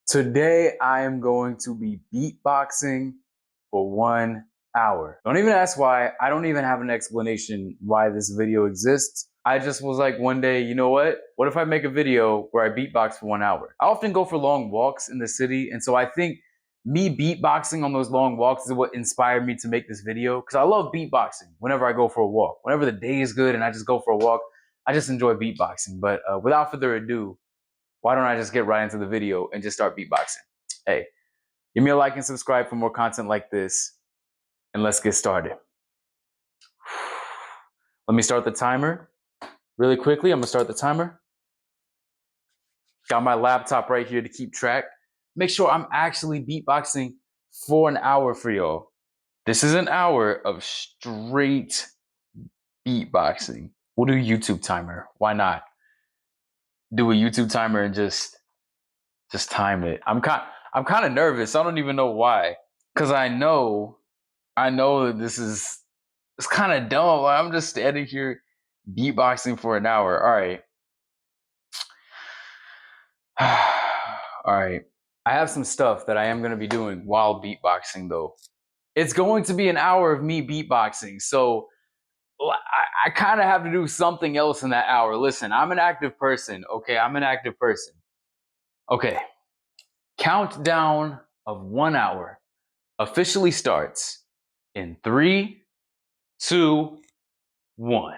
Today, I am going to be beatboxing for 1 hour. Don't even ask why. I don't even have an explanation why this video exists. I just was like one day, you know what? What if I make a video where I beatbox for 1 hour? I often go for long walks in the city, and so I think me beatboxing on those long walks is what inspired me to make this video, because I love beatboxing whenever I go for a walk. Whenever the day is good and I just go for a walk, I just enjoy beatboxing. But without further ado, why don't I just get right into the video and just start beatboxing? Hey, give me a like and subscribe for more content like this, and let's get started. Let me start the timer really quickly. I'm gonna start the timer. Got my laptop right here to keep track. Make sure I'm actually beatboxing for an hour for y'all. This is an hour of straight beatboxing. We'll do YouTube timer. Why not? Do a YouTube timer and just time it. I'm kind of nervous. I don't even know why. Cause I know that it's kind of dumb. Like, I'm just standing here beatboxing for an hour. All right. All right. I have some stuff that I am going to be doing while beatboxing though. It's going to be an hour of me beatboxing. So I kind of have to do something else in that hour. Listen, I'm an active person. Okay. I'm an active person. Okay. Countdown of 1 hour officially starts in 3, 2, 1.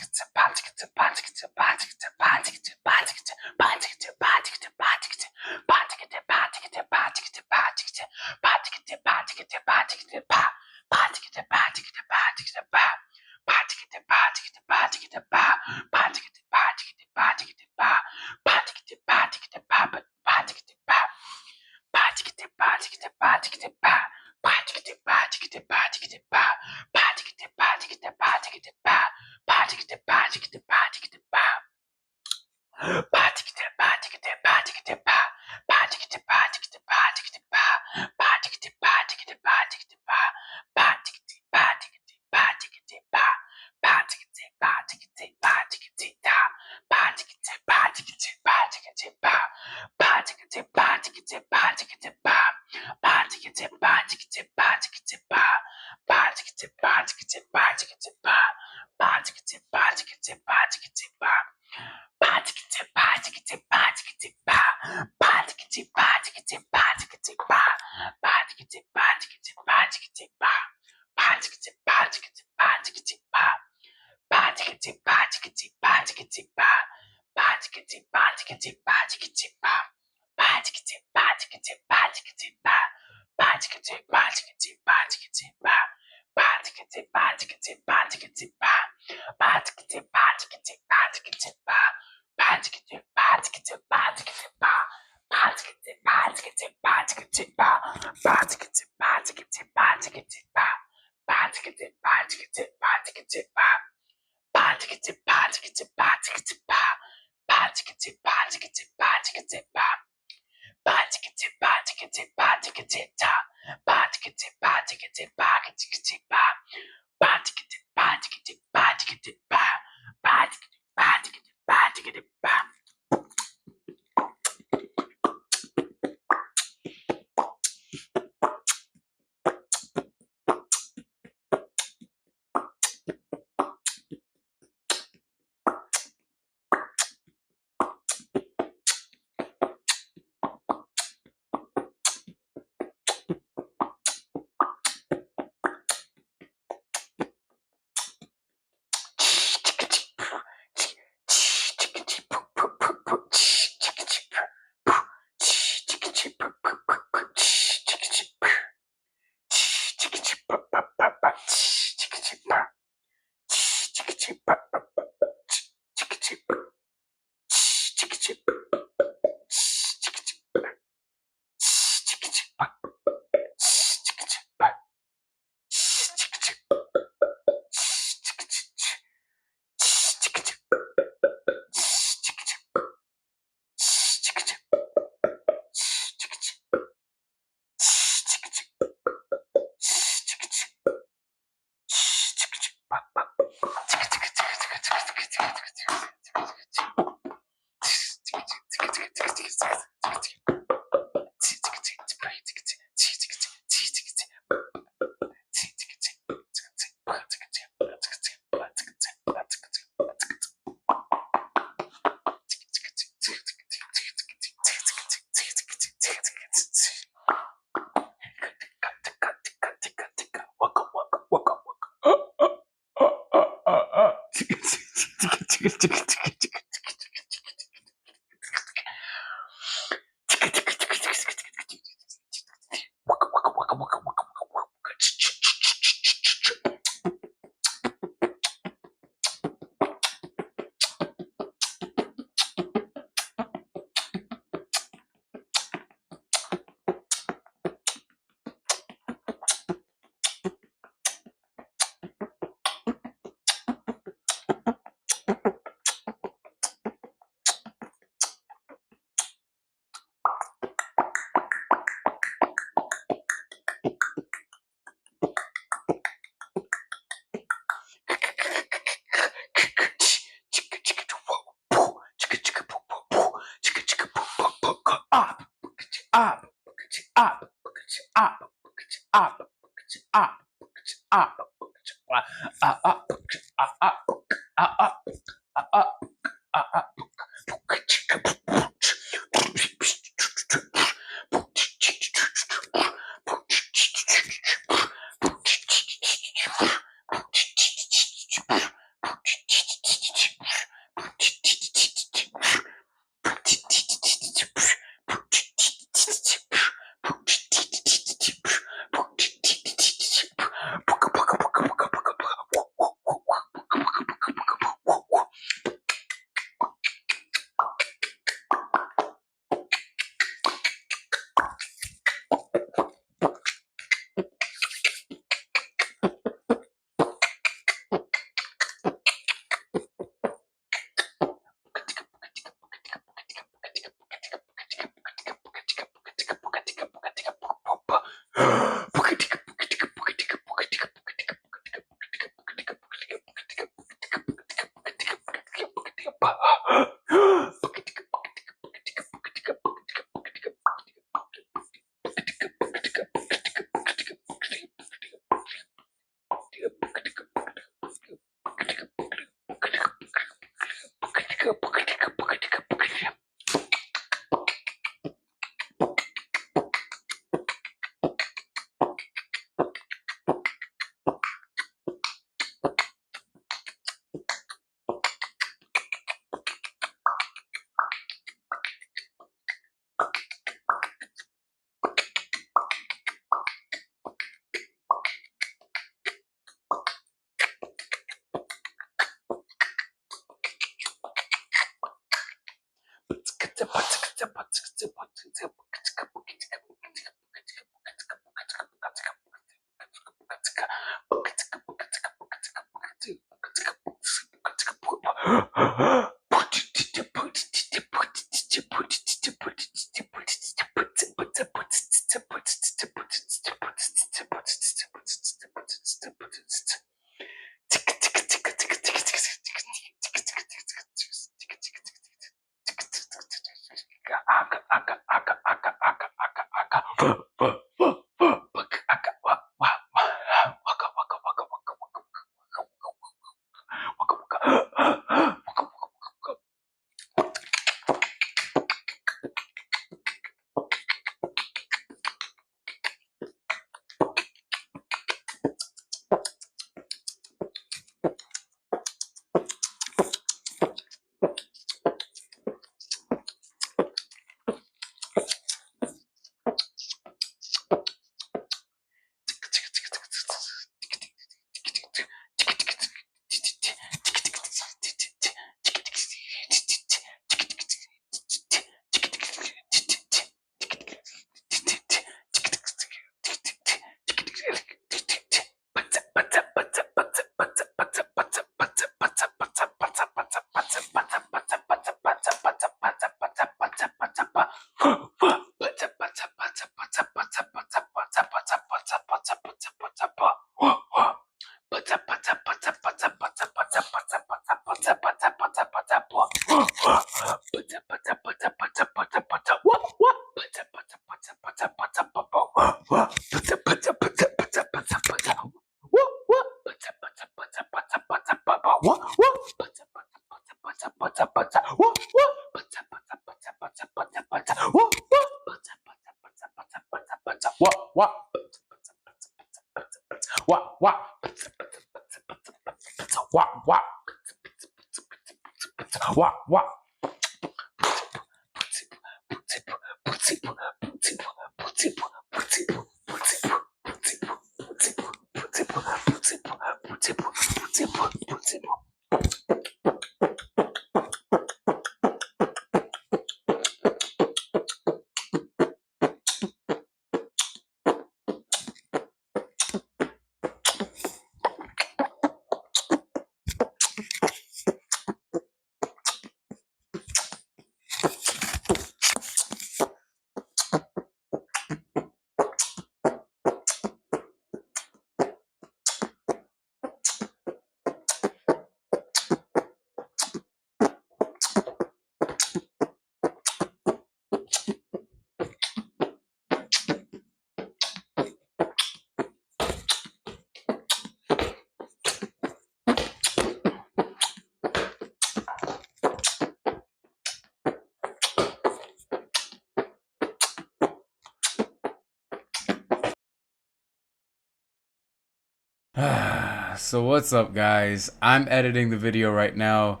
So what's up, guys? I'm editing the video right now.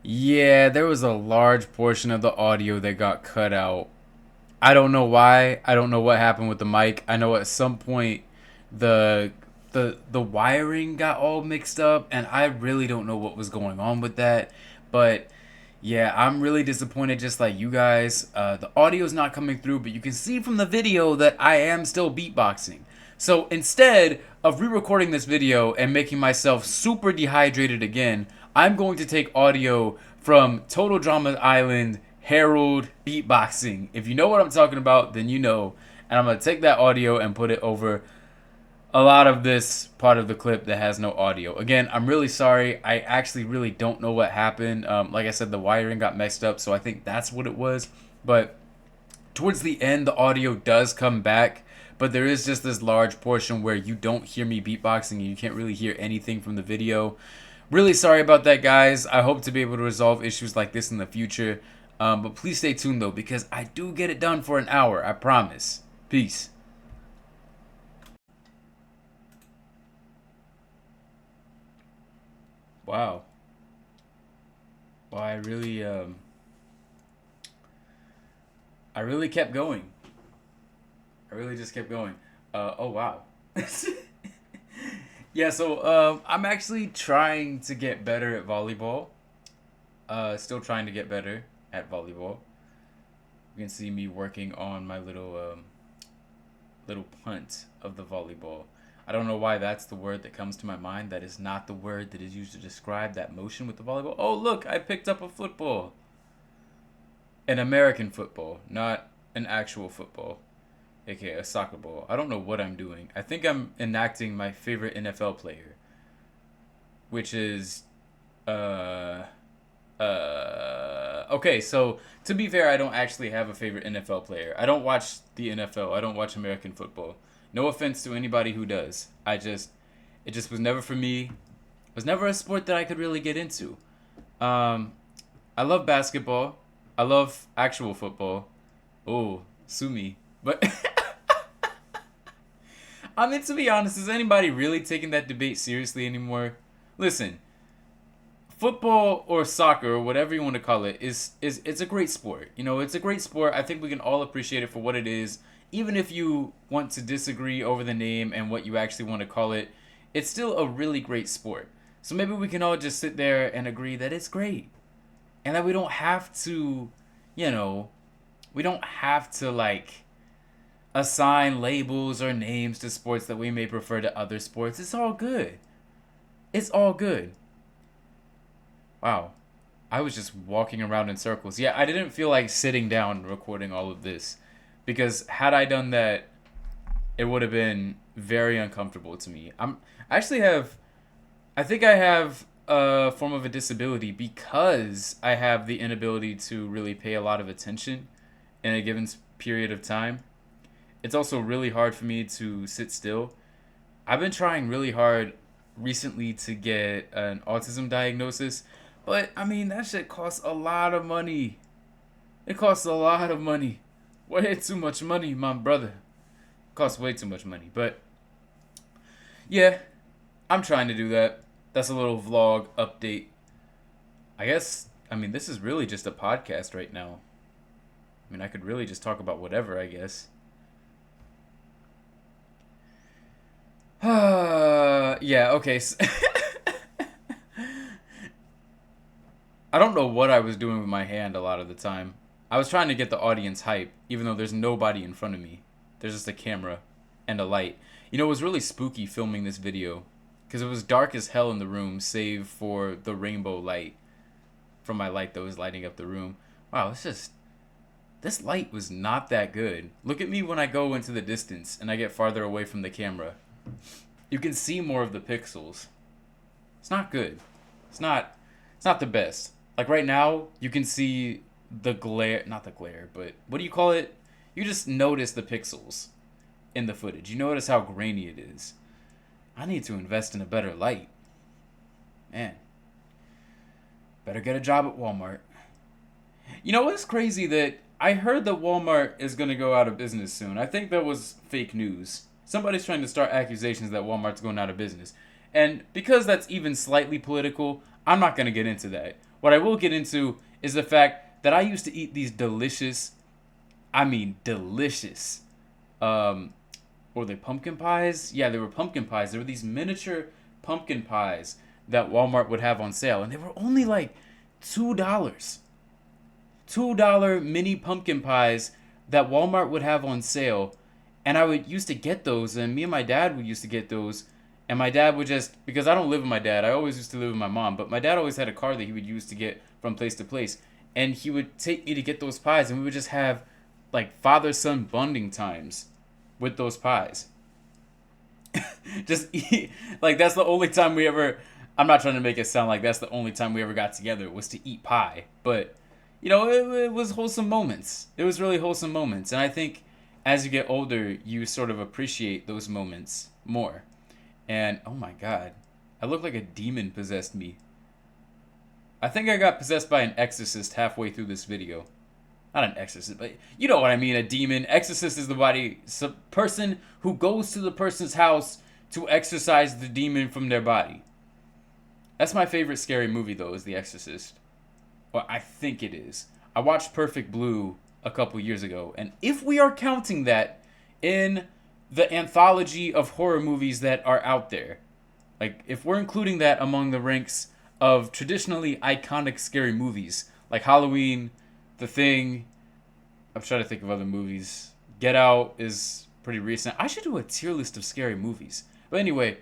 Yeah, there was a large portion of the audio that got cut out. I don't know why. I don't know what happened with the mic. I know at some point the the wiring got all mixed up, and I really don't know what was going on with that. But yeah, I'm really disappointed, just like you guys. The audio's not coming through, but you can see from the video that I am still beatboxing. So instead of re-recording this video and making myself super dehydrated again, I'm going to take audio from Total Drama Island Harold beatboxing. If you know what I'm talking about, then you know. And I'm going to take that audio and put it over a lot of this part of the clip that has no audio. Again, I'm really sorry. I actually really don't know what happened. Like I said, the wiring got messed up, so I think that's what it was. But towards the end, the audio does come back, but there is just this large portion where you don't hear me beatboxing and you can't really hear anything from the video. Really sorry about that, guys. I hope to be able to resolve issues like this in the future. But please stay tuned, though, because I do get it done for an hour. I promise. Peace. Wow. Well, I really kept going. I really just kept going. Oh wow. Yeah, so I'm actually trying to get better at volleyball. Still trying to get better at volleyball. You can see me working on my little punt of the volleyball. I don't know why that's the word that comes to my mind. That is not the word that is used to describe that motion with the volleyball. Oh, look, I picked up a football. An American football, not an actual football, aka a soccer ball. I don't know what I'm doing. I think I'm enacting my favorite NFL player, which is okay, so to be fair, I don't actually have a favorite NFL player. I don't watch the NFL. I don't watch American football. No offense to anybody who does. It just was never for me. It was never a sport that I could really get into. Um, I love basketball. I love actual football. Oh, sue me. But I mean, to be honest, is anybody really taking that debate seriously anymore? Listen, football or soccer or whatever you want to call it is it's a great sport. You know, it's a great sport. I think we can all appreciate it for what it is. Even if you want to disagree over the name and what you actually want to call it, it's still a really great sport. So maybe we can all just sit there and agree that it's great. And that we don't have to, you know, we don't have to like assign labels or names to sports that we may prefer to other sports. It's all good. It's all good. Wow. I was just walking around in circles. Yeah, I didn't feel like sitting down and recording all of this because had I done that, it would have been very uncomfortable to me. I actually have I think I have a form of a disability because I have the inability to really pay a lot of attention in a given period of time. It's also really hard for me to sit still. I've been trying really hard recently to get an autism diagnosis, but I mean, that shit costs a lot of money. It costs a lot of money. Way too much money, my brother. It costs way too much money. But yeah, I'm trying to do that. That's a little vlog update. I guess, I mean, this is really just a podcast right now. I mean, I could really just talk about whatever, I guess. Yeah, okay. I don't know what I was doing with my hand a lot of the time. I was trying to get the audience hype, even though there's nobody in front of me. There's just a camera and a light. You know, it was really spooky filming this video because it was dark as hell in the room, save for the rainbow light from my light that was lighting up the room. Wow, this light was not that good. Look at me when I go into the distance and I get farther away from the camera. You can see more of the pixels. It's not good. It's not the best. Like right now, you can see the glare, not the glare, but what do you call it? You just notice the pixels in the footage. You notice how grainy it is. I need to invest in a better light. Man. Better get a job at Walmart. You know what's crazy that I heard that Walmart is going to go out of business soon. I think that was fake news. Somebody's trying to start accusations that Walmart's going out of business. And because that's even slightly political, I'm not going to get into that. What I will get into is the fact that I used to eat these delicious, I mean delicious, were they pumpkin pies? Yeah, they were pumpkin pies. There were these miniature pumpkin pies that Walmart would have on sale. And they were only like $2. $2 mini pumpkin pies that Walmart would have on sale. And I would used to get those, and me and my dad would used to get those. And my dad would just, because I don't live with my dad, I always used to live with my mom, but my dad always had a car that he would use to get from place to place. And he would take me to get those pies, and we would just have like father-son bonding times with those pies. Just eat, like that's the only time we ever, I'm not trying to make it sound like that's the only time we ever got together was to eat pie. But, you know, it was wholesome moments. It was really wholesome moments. And I think as you get older, you sort of appreciate those moments more. And, oh my god, I look like a demon possessed me. I think I got possessed by an exorcist halfway through this video. Not an exorcist, but you know what I mean, a demon. Exorcist is the body, person who goes to the person's house to exorcise the demon from their body. That's my favorite scary movie, though, is The Exorcist. Well, I think it is. I watched Perfect Blue a couple years ago, and if we are counting that in the anthology of horror movies that are out there, like if we're including that among the ranks of traditionally iconic scary movies, like Halloween, The Thing, I'm trying to think of other movies. Get Out is pretty recent. I should do a tier list of scary movies. But anyway,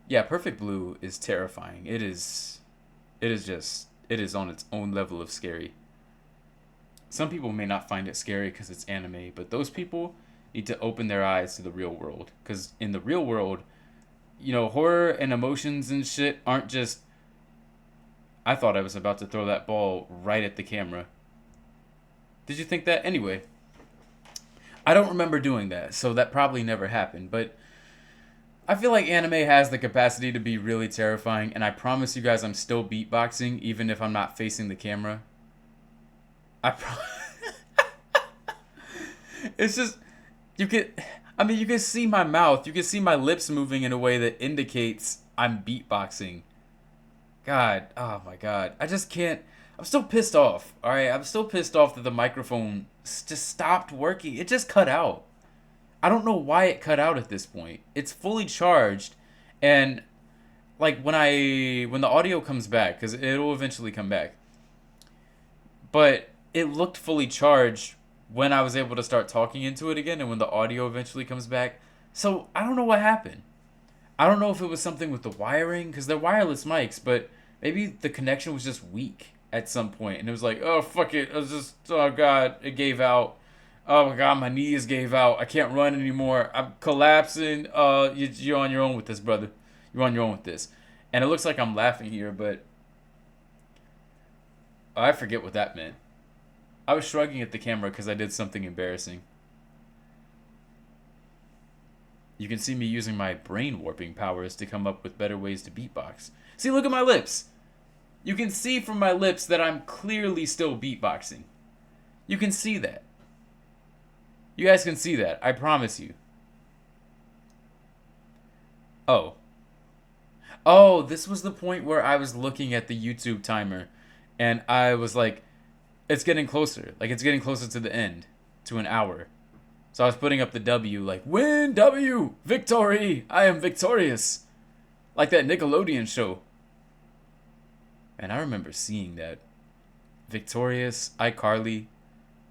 yeah, Perfect Blue is terrifying. It is on its own level of scary. Some people may not find it scary because it's anime, but those people need to open their eyes to the real world. Because in the real world, horror and emotions and shit aren't just. I thought I was about to throw that ball right at the camera. Did you think that? Anyway, I don't remember doing that, so that probably never happened. But I feel like anime has the capacity to be really terrifying, and I promise you guys I'm still beatboxing even if I'm not facing the camera. I pro- It's just you can you can see my mouth, you can see my lips moving in a way that indicates I'm beatboxing. God, oh my god. I just can't. I'm still pissed off. All right, I'm still pissed off that the microphone just stopped working. It just cut out. I don't know why it cut out at this point. It's fully charged, and like when the audio comes back, because it'll eventually come back. But it looked fully charged when I was able to start talking into it again, and when the audio eventually comes back. So I don't know what happened. I don't know if it was something with the wiring, because they're wireless mics, but maybe the connection was just weak at some point, and it was like, oh fuck it, I was just, oh god, it gave out. Oh my god, my knees gave out. I can't run anymore. I'm collapsing. You're on your own with this, brother. You're on your own with this. And it looks like I'm laughing here, but I forget what that meant. I was shrugging at the camera because I did something embarrassing. You can see me using my brain warping powers to come up with better ways to beatbox. See, look at my lips. You can see from my lips that I'm clearly still beatboxing. You can see that. You guys can see that. I promise you. Oh. Oh, this was the point where I was looking at the YouTube timer and I was like, it's getting closer. Like, it's getting closer to the end, to an hour. So I was putting up the W, like, win W, victory, I am victorious. Like that Nickelodeon show. And I remember seeing that. Victorious, iCarly.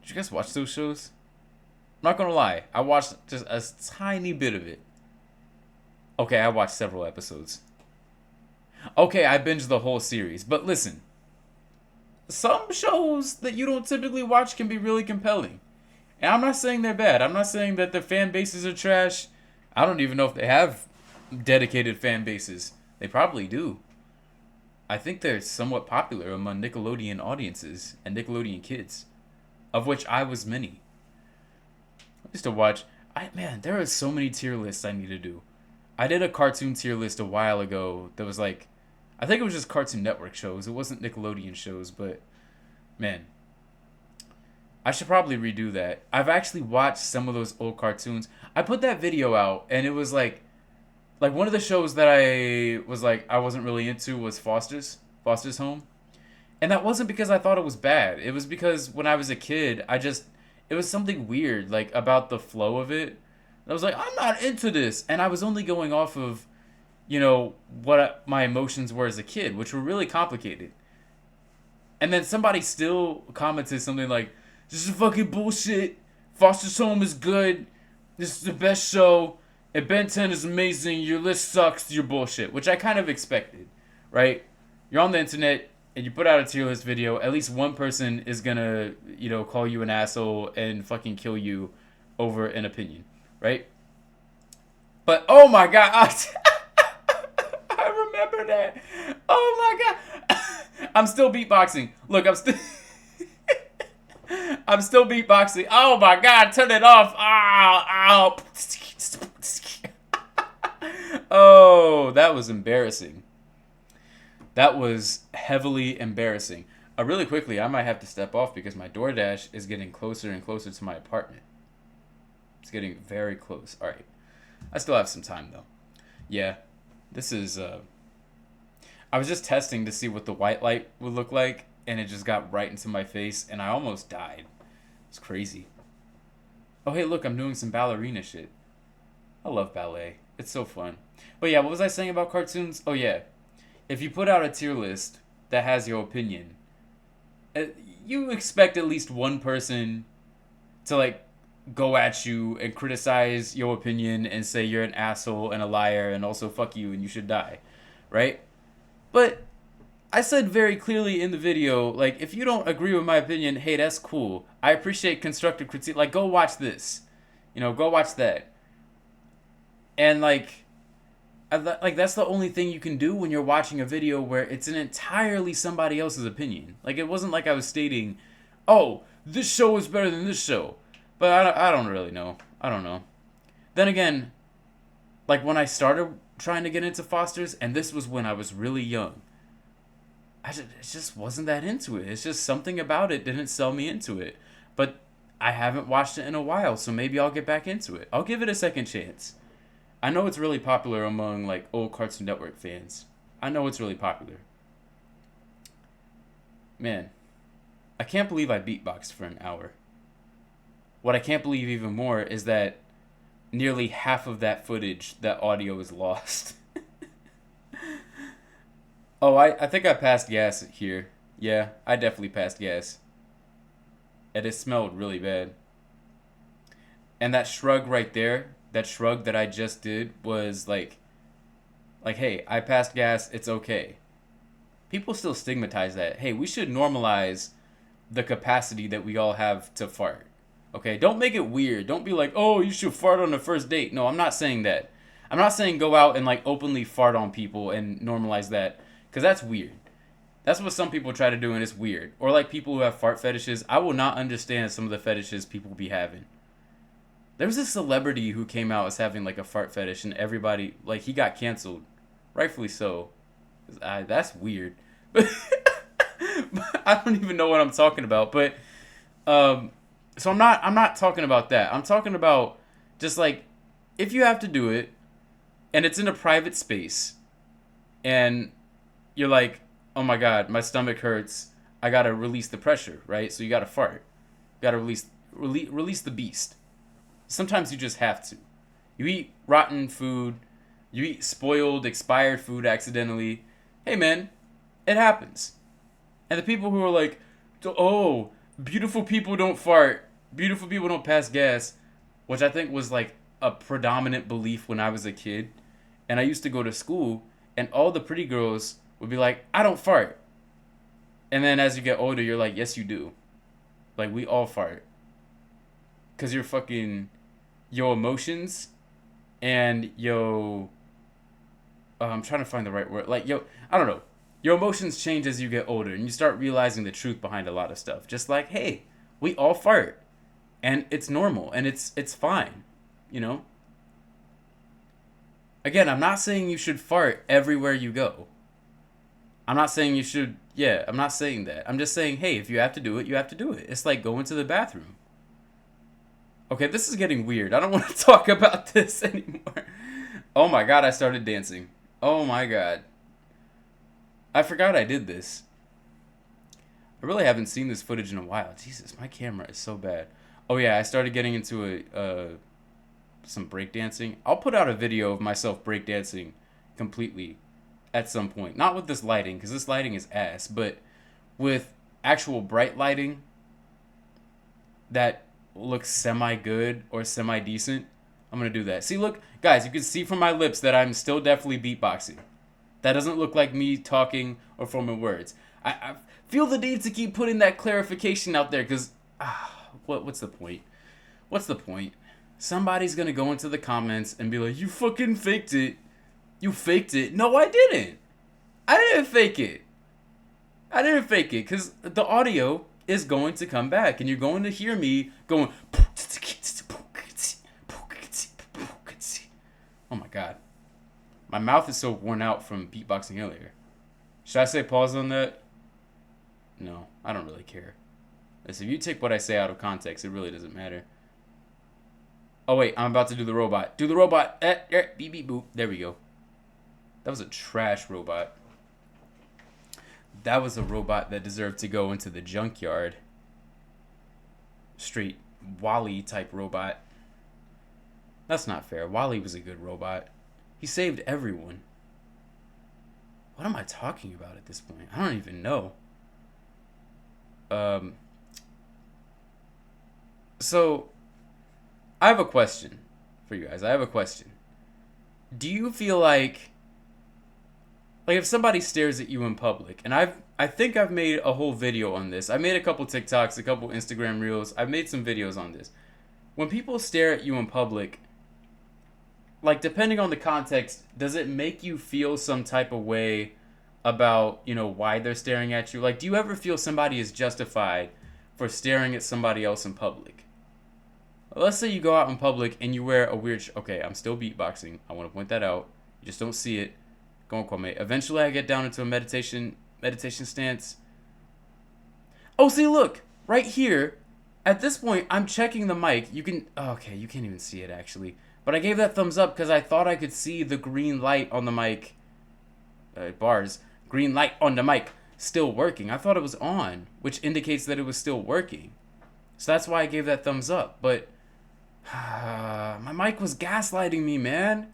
Did you guys watch those shows? I'm not gonna lie, I watched just a tiny bit of it. Okay, I watched several episodes. Okay, I binged the whole series. But listen, some shows that you don't typically watch can be really compelling. And I'm not saying they're bad. I'm not saying that the fan bases are trash. I don't even know if they have dedicated fan bases. They probably do. I think they're somewhat popular among Nickelodeon audiences and Nickelodeon kids, of which I was many. I used to watch. Man, there are so many tier lists I need to do. I did a cartoon tier list a while ago that was like, I think it was just Cartoon Network shows. It wasn't Nickelodeon shows, but man, I should probably redo that. I've actually watched some of those old cartoons. I put that video out, and it was like one of the shows that I was like I wasn't really into was Foster's Home, and that wasn't because I thought it was bad. It was because when I was a kid, it was something weird like about the flow of it. I was like, I'm not into this, and I was only going off of what my emotions were as a kid, which were really complicated. And then somebody still commented something like, "This is fucking bullshit. Foster's Home is good. This is the best show. And Ben 10 is amazing. Your list sucks. You're bullshit," which I kind of expected, right? You're on the internet and you put out a tier list video. At least one person is gonna, call you an asshole and fucking kill you over an opinion, right? But oh my god, I remember that. Oh my god, I'm still beatboxing. Look, I'm still beatboxing. Oh my god, turn it off. Ow, ow. Oh, that was embarrassing. That was heavily embarrassing. Really quickly, I might have to step off because my DoorDash is getting closer and closer to my apartment. It's getting very close. All right. I still have some time though. Yeah. This is I was just testing to see what the white light would look like, and it just got right into my face and I almost died. It's crazy. Oh, hey, look, I'm doing some ballerina shit. I love ballet. It's so fun. But yeah, what was I saying about cartoons? Oh yeah. If you put out a tier list that has your opinion, you expect at least one person to like go at you and criticize your opinion and say you're an asshole and a liar and also fuck you and you should die, right? But I said very clearly in the video, like, if you don't agree with my opinion, hey, that's cool. I appreciate constructive critique. Like, go watch this. Go watch that. And, like, that's the only thing you can do when you're watching a video where it's an entirely somebody else's opinion. Like, it wasn't like I was stating, oh, this show is better than this show. But I don't really know. I don't know. Then again, like, when I started trying to get into Foster's, and this was when I was really young, it just wasn't that into it. It's just something about it didn't sell me into it. But I haven't watched it in a while, so maybe I'll get back into it. I'll give it a second chance. I know it's really popular among, like, old Cartoon Network fans. I know it's really popular. Man, I can't believe I beatboxed for an hour. What I can't believe even more is that nearly half of that footage, that audio, is lost. Oh, I think I passed gas here. Yeah, I definitely passed gas. And it smelled really bad. And that shrug right there, that shrug that I just did was like, hey, I passed gas, it's okay. People still stigmatize that. Hey, we should normalize the capacity that we all have to fart. Okay, don't make it weird. Don't be like, oh, you should fart on the first date. No, I'm not saying that. I'm not saying go out and, like, openly fart on people and normalize that, because that's weird. That's what some people try to do, and it's weird. Or, like, people who have fart fetishes. I will not understand some of the fetishes people be having. There was a celebrity who came out as having, like, a fart fetish, and everybody, like, he got canceled. Rightfully so. That's weird. But I don't even know what I'm talking about. But so I'm not talking about that. I'm talking about just, like, if you have to do it and it's in a private space and you're like, oh my god, my stomach hurts. I gotta release the pressure, right? So you gotta fart. You gotta release the beast. Sometimes you just have to. You eat rotten food. You eat spoiled, expired food accidentally. Hey man, it happens. And the people who are like, oh, beautiful people don't fart. Beautiful people don't pass gas. Which I think was like a predominant belief when I was a kid. And I used to go to school and all the pretty girls would be like, I don't fart. And then as you get older, you're like, yes, you do. Like, we all fart. Because you're fucking, your emotions and I'm trying to find the right word. Like, I don't know. Your emotions change as you get older and you start realizing the truth behind a lot of stuff. Just like, hey, we all fart. And it's normal and it's fine, you know? Again, I'm not saying you should fart everywhere you go. I'm not saying you should, yeah, I'm not saying that. I'm just saying, hey, if you have to do it, you have to do it. It's like going to the bathroom. Okay, this is getting weird. I don't want to talk about this anymore. Oh my god, I started dancing. Oh my god. I forgot I did this. I really haven't seen this footage in a while. Jesus, my camera is so bad. Oh yeah, I started getting into some breakdancing. I'll put out a video of myself breakdancing completely at some point. Not with this lighting, because this lighting is ass, but with actual bright lighting that looks semi-good or semi-decent. I'm going to do that. See, look, guys, you can see from my lips that I'm still definitely beatboxing. That doesn't look like me talking or forming words. I feel the need to keep putting that clarification out there because, what's the point? What's the point? Somebody's going to go into the comments and be like, you fucking faked it. You faked it. No, I didn't. I didn't fake it. I didn't fake it because the audio is going to come back and you're going to hear me going. Oh my god. My mouth is so worn out from beatboxing earlier. Should I say pause on that? No, I don't really care. Listen, if you take what I say out of context, it really doesn't matter. Oh wait, I'm about to do the robot. Do the robot. Beep beep boop. There we go. That was a trash robot. That was a robot that deserved to go into the junkyard. Straight Wall-E type robot. That's not fair. Wall-E was a good robot. He saved everyone. What am I talking about at this point? I don't even know. So I have a question for you guys. I have a question. Do you feel like if somebody stares at you in public, and I think I've made a whole video on this. I made a couple TikToks, a couple Instagram reels. I've made some videos on this. When people stare at you in public, like depending on the context, does it make you feel some type of way about, why they're staring at you? Like, do you ever feel somebody is justified for staring at somebody else in public? Let's say you go out in public and you wear a weird okay, I'm still beatboxing. I want to point that out. You just don't see it. Go on, Kwame. Eventually I get down into a meditation stance. Oh, see, look, right here. At this point, I'm checking the mic. You can okay, you can't even see it actually. But I gave that thumbs up because I thought I could see the green light on the mic. Bars. Green light on the mic still working. I thought it was on, which indicates that it was still working. So that's why I gave that thumbs up. But my mic was gaslighting me, man.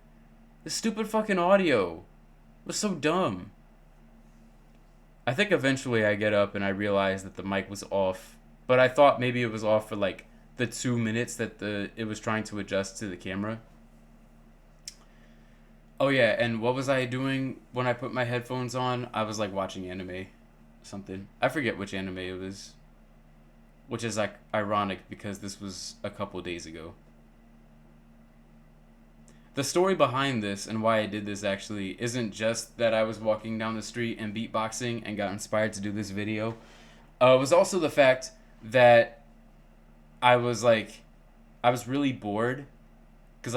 The stupid fucking audio was so dumb. I think eventually I get up and I realize that the mic was off. But I thought maybe it was off for like the 2 minutes that it was trying to adjust to the camera. Oh yeah, and what was I doing when I put my headphones on? I was like watching anime, something. I forget which anime it was. Which is like ironic because this was a couple days ago. The story behind this and why I did this actually isn't just that I was walking down the street and beatboxing and got inspired to do this video. It was also the fact that I was really bored because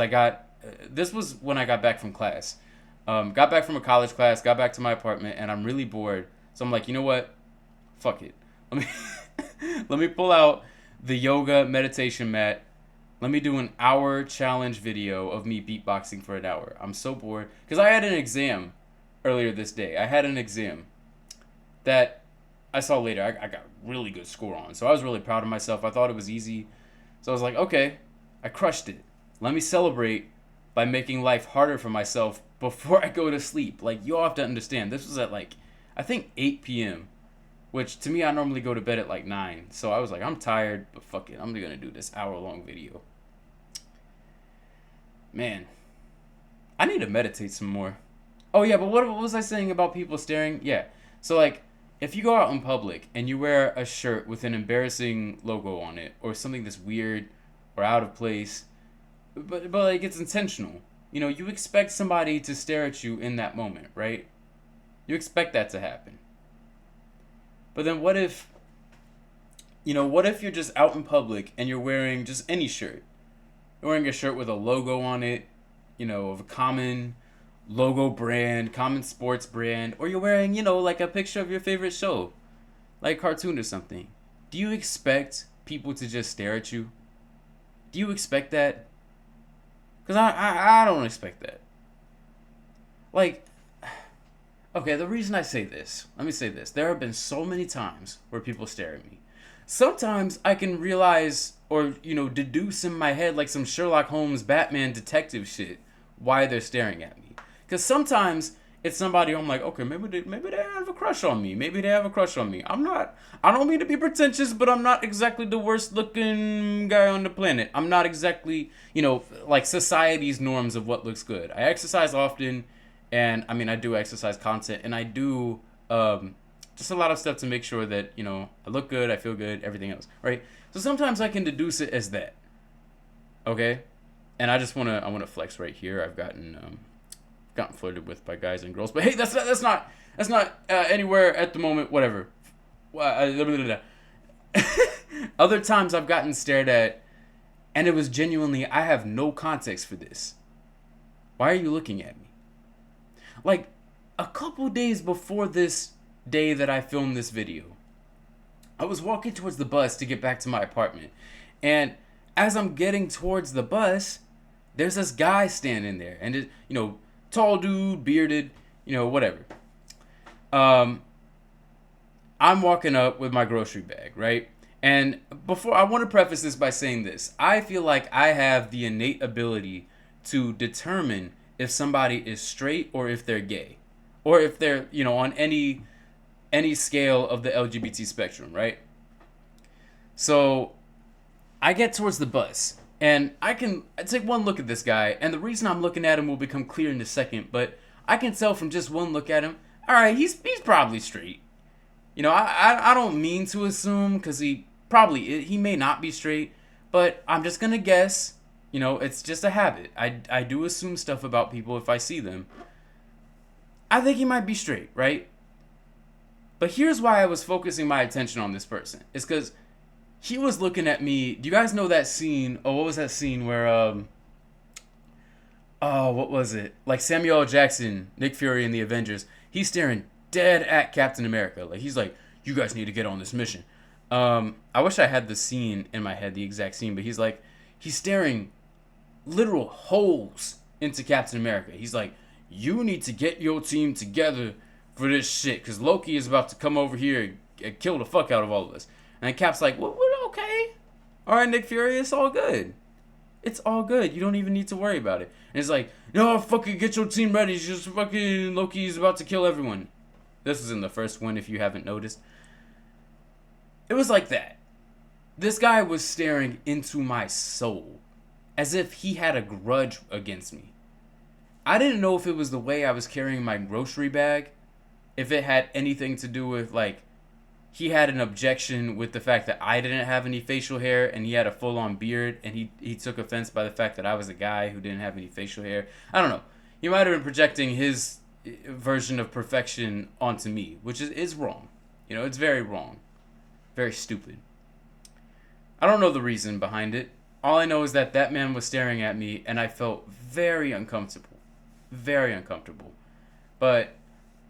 this was when I got back from class. Got back from a college class, got back to my apartment, and I'm really bored. So I'm like, you know what? Fuck it. Let me pull out the yoga meditation mat. Let me do an hour challenge video of me beatboxing for an hour. I'm so bored. Because I had an exam earlier this day. I had an exam that I saw later. I got a really good score on. So I was really proud of myself. I thought it was easy. So I was like, okay, I crushed it. Let me celebrate by making life harder for myself before I go to sleep. Like, you all have to understand. This was at I think 8 p.m. Which, to me, I normally go to bed at 9. So I was like, I'm tired, but fuck it. I'm going to do this hour-long video. Man, I need to meditate some more. Oh, yeah, but what was I saying about people staring? Yeah. So, if you go out in public and you wear a shirt with an embarrassing logo on it or something that's weird or out of place, but it's intentional. You expect somebody to stare at you in that moment, right? You expect that to happen. But then what if you're just out in public and you're wearing just any shirt? You're wearing a shirt with a logo on it, of a common logo brand, common sports brand, or you're wearing, a picture of your favorite show, like a cartoon or something. Do you expect people to just stare at you? Do you expect that? Because I don't expect that. Okay, the reason I say this, let me say this. There have been so many times where people stare at me. Sometimes I can realize or, deduce in my head like some Sherlock Holmes, Batman detective shit why they're staring at me. Because sometimes it's somebody I'm like, okay, maybe they have a crush on me. Maybe they have a crush on me. I don't mean to be pretentious, but I'm not exactly the worst looking guy on the planet. I'm not exactly, like society's norms of what looks good. I exercise often. And I do exercise content, and I do just a lot of stuff to make sure that I look good, I feel good, everything else, right? So sometimes I can deduce it as that, okay? And I wanna flex right here. I've gotten flirted with by guys and girls, but hey, that's not anywhere at the moment. Whatever. Other times I've gotten stared at, and it was genuinely I have no context for this. Why are you looking at me? A couple days before this day that I filmed this video, I was walking towards the bus to get back to my apartment. And as I'm getting towards the bus, there's this guy standing there. And, tall dude, bearded, whatever. I'm walking up with my grocery bag, right? And before, I want to preface this by saying this. I feel like I have the innate ability to determine if somebody is straight or if they're gay, or if they're on any scale of the LGBT spectrum, right? So I get towards the bus And I can take one look at this guy, and the reason I'm looking at him will become clear in a second, but I can tell from just one look at him, all right, he's probably straight. You know, I don't mean to assume because he may not be straight, but I'm just gonna guess. You know, it's just a habit. I do assume stuff about people if I see them. I think he might be straight, right? But here's why I was focusing my attention on this person. It's because he was looking at me. Do you guys know that scene? Oh, what was that scene where oh, what was it? Like Samuel L. Jackson, Nick Fury in the Avengers. He's staring dead at Captain America. Like he's like, "You guys need to get on this mission." I wish I had the scene in my head, the exact scene, but he's staring literal holes into Captain America. He's like, "You need to get your team together for this shit, because Loki is about to come over here and kill the fuck out of all of us." And Cap's like, "Well, okay. All right, Nick Fury, it's all good. It's all good. You don't even need to worry about it." And it's like, "No, fucking get your team ready. It's just fucking Loki's about to kill everyone." This is in the first one, if you haven't noticed. It was like that. This guy was staring into my soul as if he had a grudge against me. I didn't know if it was the way I was carrying my grocery bag, if it had anything to do with, like, he had an objection with the fact that I didn't have any facial hair and he had a full on beard, and he took offense by the fact that I was a guy who didn't have any facial hair. I don't know. He might have been projecting his version of perfection onto me, which is wrong. You know, it's very wrong. Very stupid. I don't know the reason behind it. All I know is that that man was staring at me and I felt very uncomfortable. Very uncomfortable. But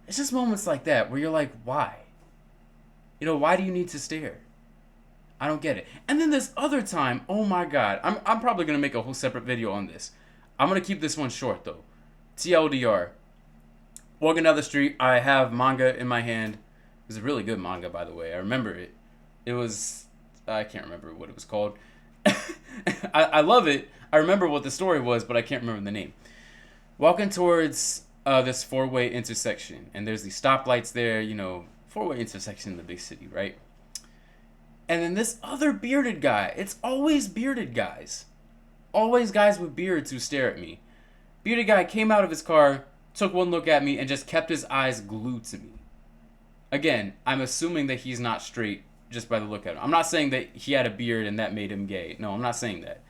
it's just moments like that where you're like, why? You know, why do you need to stare? I don't get it. And then this other time, oh my god, I'm probably going to make a whole separate video on this. I'm going to keep this one short though. TLDR. Walking down the street, I have manga in my hand. It was a really good manga, by the way. I remember it. It was, I can't remember what it was called. I love it. I remember what the story was, but I can't remember the name. Walking towards this four-way intersection, and there's these stoplights there, you know, four-way intersection in the big city, right? And then this other bearded guy, it's always bearded guys. Always guys with beards who stare at me. Bearded guy came out of his car, took one look at me, and just kept his eyes glued to me. Again, I'm assuming that he's not straight just by the look at him. I'm not saying that he had a beard and that made him gay. No, I'm not saying that.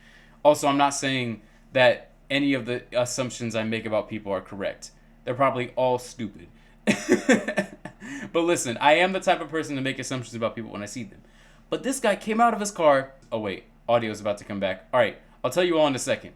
Also, I'm not saying that any of the assumptions I make about people are correct. They're probably all stupid. But listen, I am the type of person to make assumptions about people when I see them. But this guy came out of his car. Oh, wait. Audio's about to come back. All right. I'll tell you all in a second.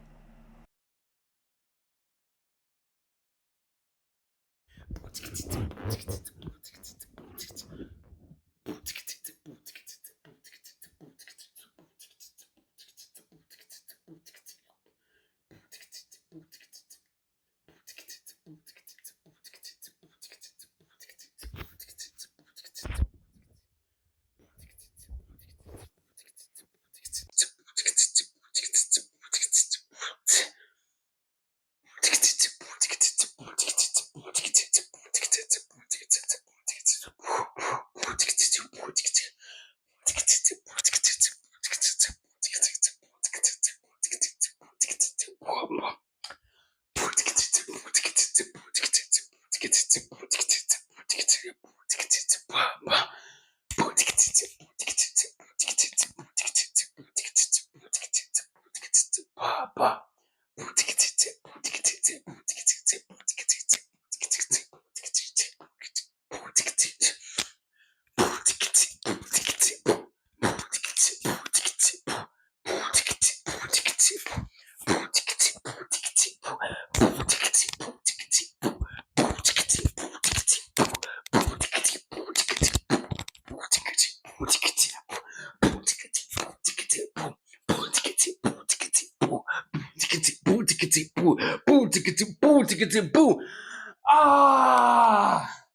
Ah!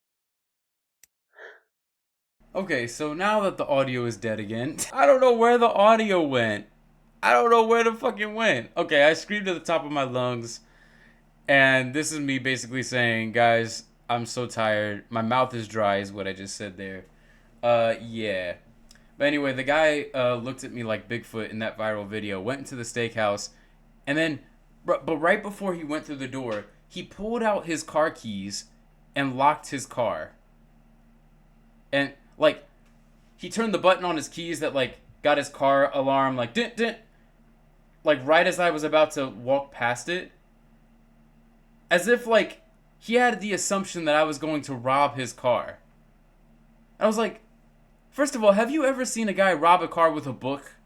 Okay, so now that the audio is dead again, I don't know where the audio went. I don't know where the fucking went. Okay, I screamed at the top of my lungs, and this is me basically saying, guys, I'm so tired. My mouth is dry, is what I just said there. Yeah. But anyway, the guy looked at me like Bigfoot in that viral video, went into the steakhouse, and then, but right before he went through the door, he pulled out his car keys and locked his car. And, like, he turned the button on his keys that, like, got his car alarm, like, dint, dint. Like, right as I was about to walk past it. As if, like, he had the assumption that I was going to rob his car. I was like, first of all, have you ever seen a guy rob a car with a book?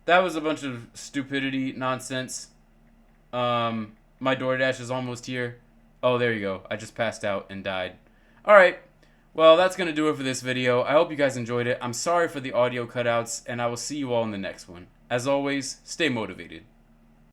That was a bunch of stupidity, nonsense. My DoorDash is almost here. Oh, there you go. I just passed out and died. Alright. Well, that's going to do it for this video. I hope you guys enjoyed it. I'm sorry for the audio cutouts, and I will see you all in the next one. As always, stay motivated.